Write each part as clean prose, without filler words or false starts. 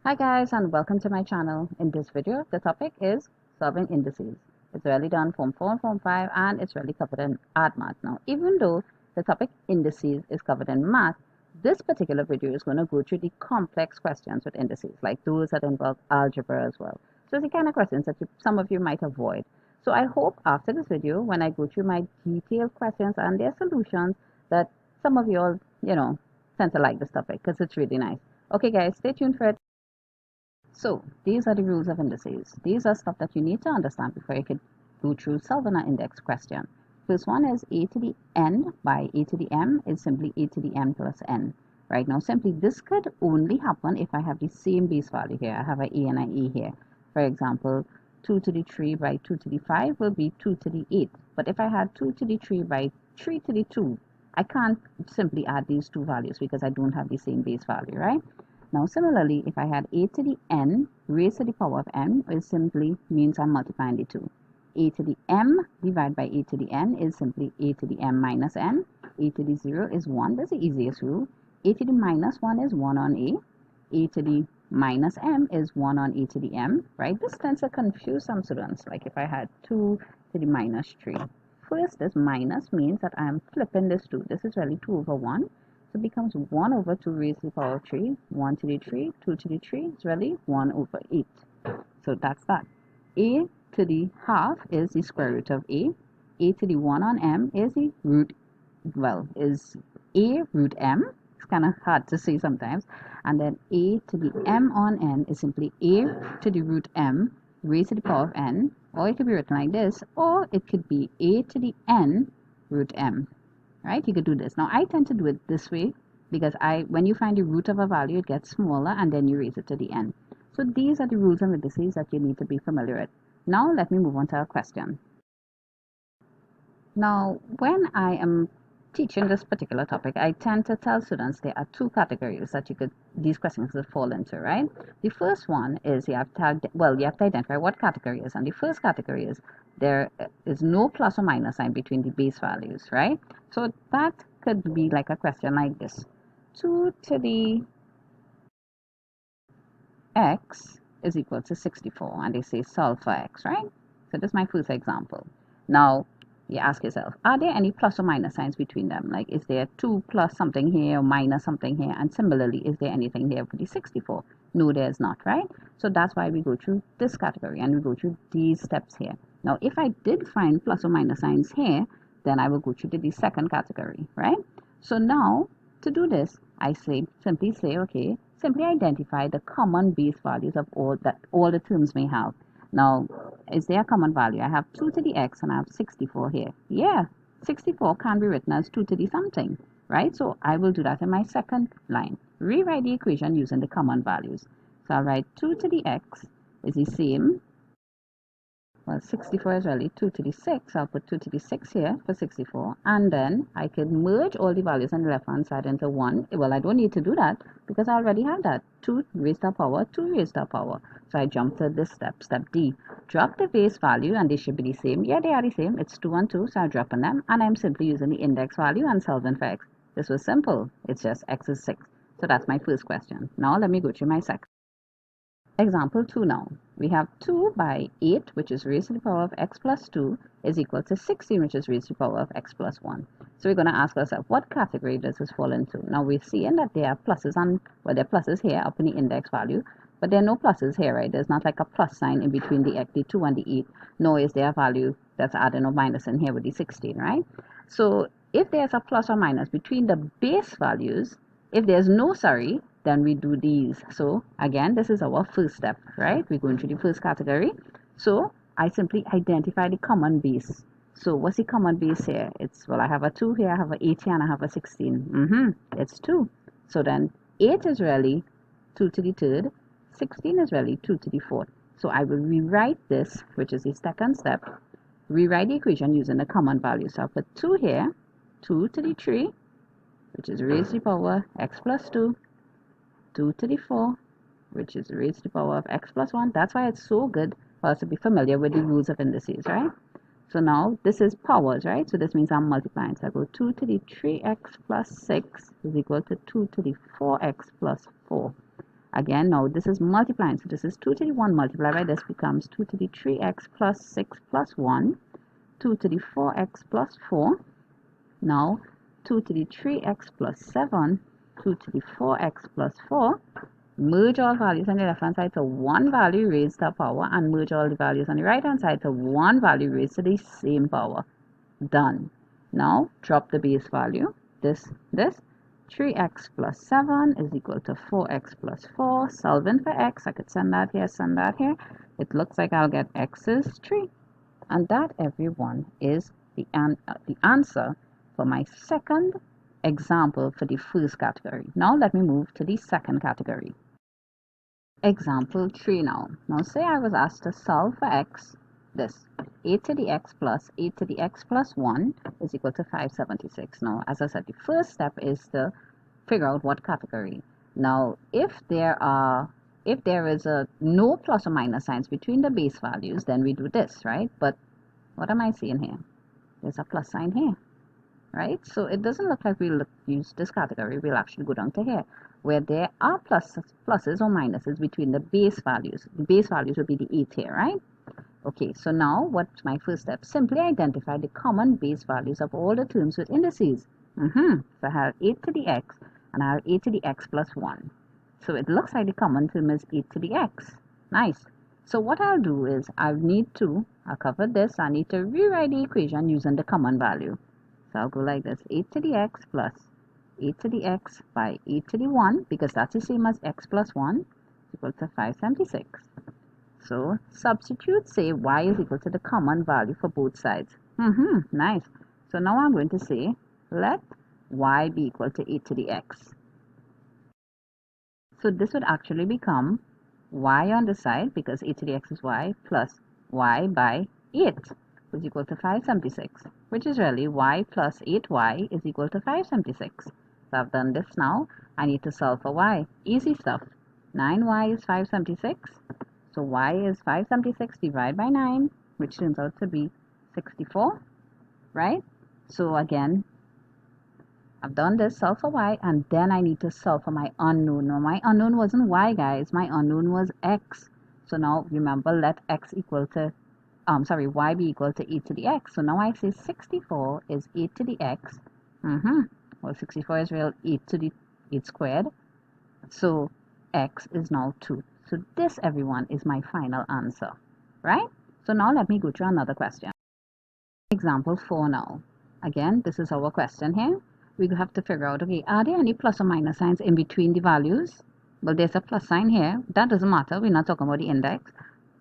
Hi guys and welcome to my channel. In this video, the topic is solving indices. It's really done Form 4 and Form 5 and it's really covered in art math. Now, even though the topic indices is covered in math, this particular video is going to go through the complex questions with indices, like those that involve algebra as well. So the kind of questions that some of you might avoid. So I hope after this video, when I go through my detailed questions and their solutions, that some of you all, tend to like this topic because it's really nice. Okay guys, stay tuned for it. So these are the rules of indices. These are stuff that you need to understand before you can go through solving an index question. First one is a to the n by a to the m is simply a to the m plus n. Right now, simply this could only happen if I have the same base value here. I have an a and an e here. For example, 2 to the 3 by 2 to the 5 will be 2 to the 8. But if I had 2 to the 3 by 3 to the 2, I can't simply add these two values because I don't have the same base value, right? Now similarly, if I had a to the n raised to the power of n, it simply means I'm multiplying the two. A to the m divided by a to the n is simply a to the m minus n. A to the 0 is 1. That's the easiest rule. A to the minus 1 is 1 on a. A to the minus m is 1 on a to the m, right? This tends to confuse some students, like if I had 2 to the minus 3. First, this minus means that I am flipping this 2. This is really 2 over 1. So it becomes 1 over 2 raised to the power of 3, 1 to the 3, 2 to the 3, it's really 1 over 8. So that's that. A to the half is the square root of a. A to the 1 on m is the root, is a root m. It's kind of hard to say sometimes. And then a to the m on n is simply a to the root m raised to the power of n. Or it could be written like this, or it could be a to the n root m. Right? You could do this. Now, I tend to do it this way because when you find the root of a value, it gets smaller and then you raise it to the n. So these are the rules and indices that you need to be familiar with. Now, let me move on to our question. Now, when I am teaching this particular topic, I tend to tell students there are two categories that these questions could fall into, right? The first one is you have to identify what category is, and the first category is there is no plus or minus sign between the base values, right? So that could be like a question like this: 2 to the x is equal to 64, and they say solve for x, right? So this is my first example. Now, you ask yourself, are there any plus or minus signs between them? Like, is there 2 plus something here or minus something here? And similarly, is there anything here for the 64? No, there's not, right? So that's why we go through this category and we go through these steps here. Now, if I did find plus or minus signs here, then I will go through to the second category, right? So now, to do this, I simply say, okay, simply identify the common base values of all the terms may have. Now, is there a common value? I have 2 to the x and I have 64 here. Yeah, 64 can be written as 2 to the something, right? So I will do that in my second line. Rewrite the equation using the common values. So I'll write 2 to the x is the same. Well, 64 is really 2 to the 6. I'll put 2 to the 6 here for 64. And then I can merge all the values on the left-hand side into 1. Well, I don't need to do that because I already have that. 2 raised to the power, 2 raised to the power. So I jump to this step D. Drop the base value and they should be the same. Yeah, they are the same. It's 2 and 2, so I'm dropping them. And I'm simply using the index value and solving for x. This was simple. It's just x is 6. So that's my first question. Now let me go to my second. Example 2 now. We have 2 by 8, which is raised to the power of x plus 2, is equal to 16, which is raised to the power of x plus 1. So we're going to ask ourselves, what category does this fall into? Now we're seeing that there are pluses there are pluses here up in the index value, but there are no pluses here, right? There's not like a plus sign in between the 2 and the 8, nor is there a value that's adding or minus in here with the 16, right? So if there's a plus or minus between the base values, if there's no then we do these. So again, this is our first step, right? We're going to the first category. So I simply identify the common base. So what's the common base here? I have a 2 here, I have an 8 here, and I have a 16. It's 2. So then 8 is really 2 to the third, 16 is really 2 to the fourth. So I will rewrite this, which is the second step, rewrite the equation using the common value. So I'll put 2 here, 2 to the 3, which is raised to the power x plus 2, 2 to the 4, which is raised to the power of x plus 1. That's why it's so good for us to be familiar with the rules of indices, right? So now this is powers, right? So this means I'm multiplying. So I go 2 to the 3x plus 6 is equal to 2 to the 4x plus 4. Again, now this is multiplying. So this is 2 to the 1 multiplied by this becomes 2 to the 3x plus 6 plus 1, 2 to the 4x plus 4. Now 2 to the 3x plus 7, 2 to the 4x plus 4. Merge all values on the left hand side to one value raised to a power, and merge all the values on the right hand side to one value raised to the same power. Done. Now drop the base value. This 3x plus 7 is equal to 4x plus 4. Solving for x, I could send that here, send that here. It looks like I'll get x is 3. And that, everyone, is the answer for my second example for the first category. Now let me move to the second category. Example 3 now. Now say I was asked to solve for x, this. A to the x plus a to the x plus 1 is equal to 576. Now, as I said, the first step is to figure out what category. Now, if there is a no plus or minus signs between the base values, then we do this, right? But what am I seeing here? There's a plus sign here, right? So it doesn't look like we'll use this category. We'll actually go down to here, where there are pluses or minuses between the base values. The base values will be the 8 here, right? Okay, so now what's my first step? Simply identify the common base values of all the terms with indices. So I have 8 to the x, and I have 8 to the x plus 1. So it looks like the common term is 8 to the x. Nice. So what I'll do is I'll cover this. I need to rewrite the equation using the common value. So I'll go like this. 8 to the x plus 8 to the x by 8 to the 1, because that's the same as x plus 1, is equal to 576. So substitute, say y is equal to the common value for both sides. Nice. So now I'm going to say let y be equal to 8 to the x. So this would actually become y on the side, because 8 to the x is y, plus y by 8 is equal to 576, which is really y plus 8y is equal to 576. So I've done this now. I need to solve for y. Easy stuff. 9y is 576. So y is 576 divided by 9, which turns out to be 64, right? So again, I've done this, solve for y, and then I need to solve for my unknown. Now my unknown wasn't y, guys. My unknown was x. So now remember, let x equal to, y be equal to 8 to the x. So now I say 64 is 8 to the x. Well, 64 is real 8 to the 8 squared. So x is now 2. So this, everyone, is my final answer, right? So now let me go to another question. Example 4 now. Again, this is our question here. We have to figure out, okay, are there any plus or minus signs in between the values? Well, there's a plus sign here. That doesn't matter. We're not talking about the index.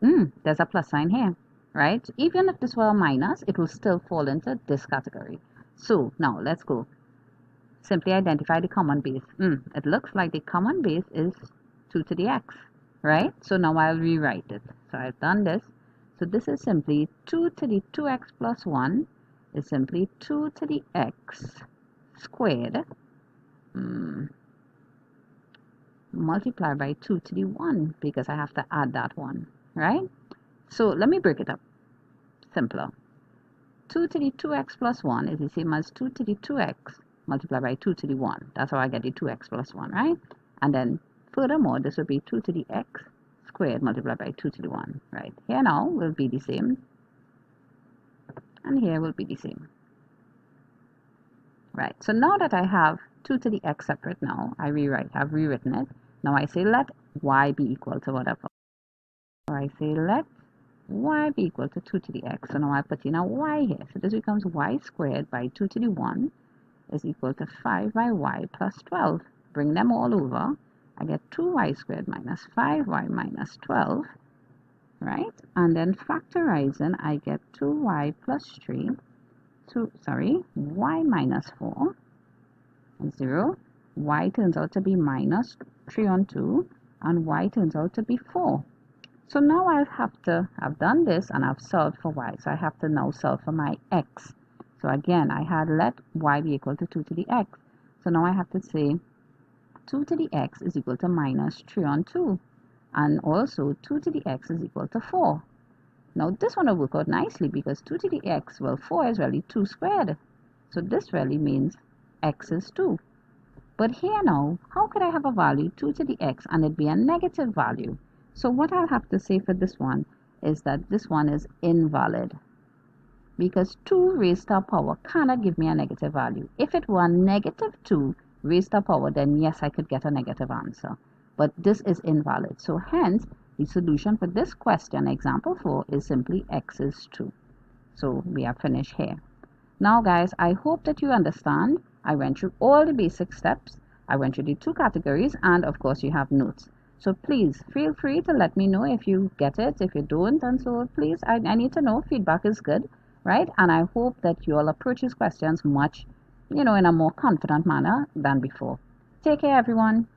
There's a plus sign here, right? Even if this were a minus, it will still fall into this category. So now let's go. Simply identify the common base. It looks like the common base is 2 to the x. Right? So now I'll rewrite it. So I've done this. So this is simply 2 to the 2x plus 1 is simply 2 to the x squared multiplied by 2 to the 1, because I have to add that one, right? So let me break it up simpler. 2 to the 2x plus 1 is the same as 2 to the 2x multiplied by 2 to the 1. That's how I get the 2x plus 1, right? And then furthermore, this will be 2 to the x squared multiplied by 2 to the 1, right? Here now will be the same, and here will be the same, right? So now that I have 2 to the x separate now, I've rewritten it. Now I say let y be equal to whatever. So I say let y be equal to 2 to the x. So now I put in a y here. So this becomes y squared by 2 to the 1 is equal to 5 by y plus 12. Bring them all over. I get 2y squared minus 5y minus 12, right? And then factorizing, I get 2y plus 3, y minus 4, 0. Y turns out to be minus 3 on 2, and y turns out to be 4. So now I've done this, and I've solved for y. So I have to now solve for my x. So again, I had let y be equal to 2 to the x. So now I have to say 2 to the x is equal to minus 3 on 2. And also 2 to the x is equal to 4. Now this one will work out nicely, because 2 to the x, well, 4 is really 2 squared. So this really means x is 2. But here now, how could I have a value 2 to the x and it be a negative value? So what I'll have to say for this one is that this one is invalid, because 2 raised to a power cannot give me a negative value. If it were negative 2 raised to a power, then yes, I could get a negative answer. But this is invalid. So hence, the solution for this question, example 4, is simply x is 2. So we are finished here. Now guys, I hope that you understand. I went through all the basic steps. I went through the 2 categories, and of course you have notes. So please feel free to let me know if you get it, if you don't, and so please, I need to know. Feedback is good, right? And I hope that you all approach these questions much, in a more confident manner than before. Take care, everyone.